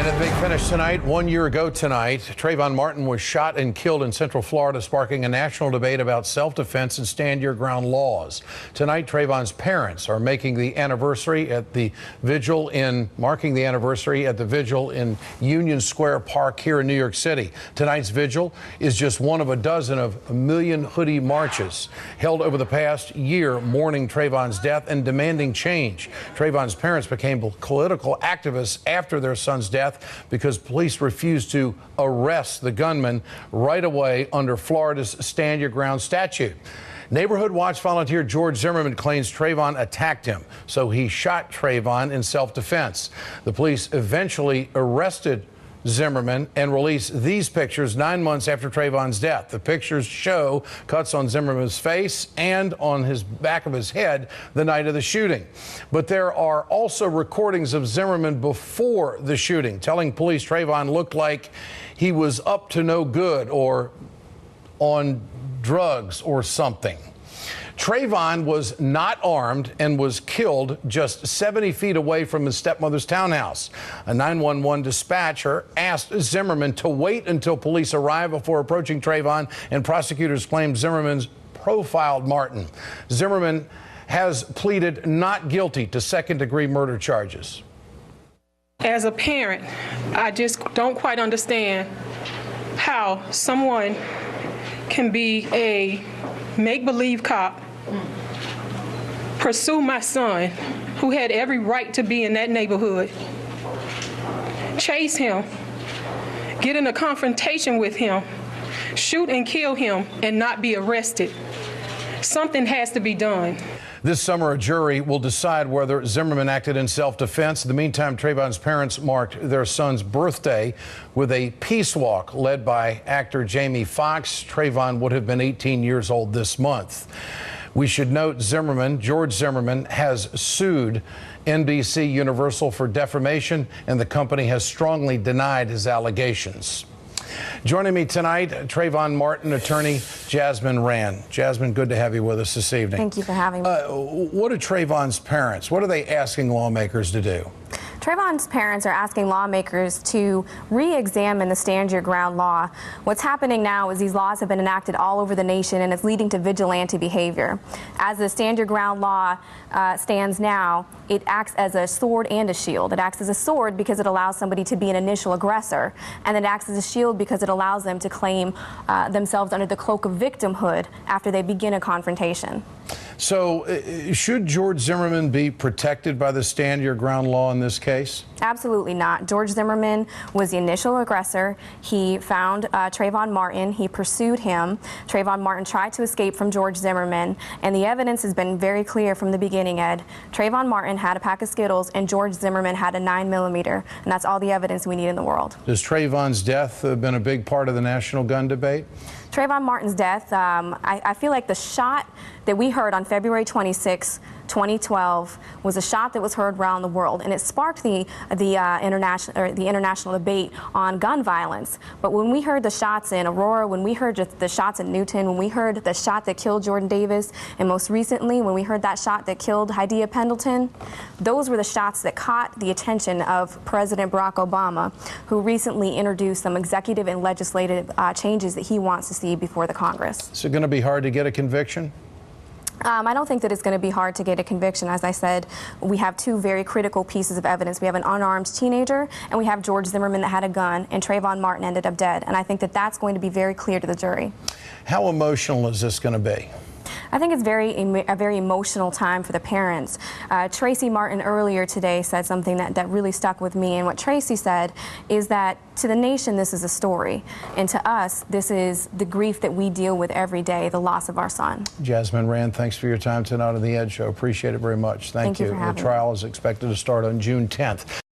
And a big finish tonight. 1 year ago tonight, Trayvon Martin was shot and killed in Central Florida, sparking a national debate about self-defense and stand-your-ground laws. Tonight, Trayvon's parents are marking the anniversary at the vigil in Union Square Park here in New York City. Tonight's vigil is just one of a dozen of a million hoodie marches held over the past year, mourning Trayvon's death and demanding change. Trayvon's parents became political activists after their son's death because police refused to arrest the gunman right away under Florida's Stand Your Ground statute. Neighborhood Watch volunteer George Zimmerman claims Trayvon attacked him, so he shot Trayvon in self-defense. The police eventually arrested Zimmerman and released these pictures 9 months after Trayvon's death. The pictures show cuts on Zimmerman's face and on his back of his head the night of the shooting. But there are also recordings of Zimmerman before the shooting, telling police Trayvon looked like he was up to no good or on drugs or something. Trayvon was not armed and was killed just 70 feet away from his stepmother's townhouse. A 911 dispatcher asked Zimmerman to wait until police arrived before approaching Trayvon, and prosecutors claimed Zimmerman's profiled Martin. Zimmerman has pleaded not guilty to second-degree murder charges. As a parent, I just don't quite understand how someone can be a make-believe cop, pursue my son, who had every right to be in that neighborhood, chase him, get in a confrontation with him, shoot and kill him, and not be arrested. Something has to be done. This summer, a jury will decide whether Zimmerman acted in self-defense. In the meantime, Trayvon's parents marked their son's birthday with a peace walk led by actor Jamie Foxx. Trayvon would have been 18 years old this month. We should note George Zimmerman, has sued NBC Universal for defamation, and the company has strongly denied his allegations. Joining me tonight, Trayvon Martin attorney Jasmine Rand. Jasmine, good to have you with us this evening. Thank you for having me. What are Trayvon's parents? What are they asking lawmakers to do? Trayvon's parents are asking lawmakers to re-examine the Stand Your Ground law. What's happening now is these laws have been enacted all over the nation, and it's leading to vigilante behavior. As the Stand Your Ground law stands now, it acts as a sword and a shield. It acts as a sword because it allows somebody to be an initial aggressor, and it acts as a shield because it allows them to claim themselves under the cloak of victimhood after they begin a confrontation. So should George Zimmerman be protected by the Stand Your Ground law in this case? Absolutely not. George Zimmerman was the initial aggressor. He found Trayvon Martin. He pursued him. Trayvon Martin tried to escape from George Zimmerman, and the evidence has been very clear from the beginning, Ed. Trayvon Martin had a pack of Skittles, and George Zimmerman had a 9mm, and that's all the evidence we need in the world. Has Trayvon's death been a big part of the national gun debate? Trayvon Martin's death, I feel like the shot that we heard on February 26, 2012 was a shot that was heard around the world, and it sparked the international debate on gun violence. But when we heard the shots in Aurora, when we heard the shots in Newton, when we heard the shot that killed Jordan Davis, and most recently when we heard that shot that killed Hadiya Pendleton, those were the shots that caught the attention of President Barack Obama, who recently introduced some executive and legislative changes that he wants to see before the Congress. Is it going to be hard to get a conviction? I don't think that it's going to be hard to get a conviction. As I said, we have two very critical pieces of evidence. We have an unarmed teenager, and we have George Zimmerman that had a gun, and Trayvon Martin ended up dead. And I think that that's going to be very clear to the jury. How emotional is this going to be? I think it's a very emotional time for the parents. Tracy Martin earlier today said something that really stuck with me, and what Tracy said is that to the nation this is a story, and to us this is the grief that we deal with every day, the loss of our son. Jasmine Rand, thanks for your time tonight on the Ed Show. Appreciate it very much. Thank you. For having the trial is expected to start on June 10th.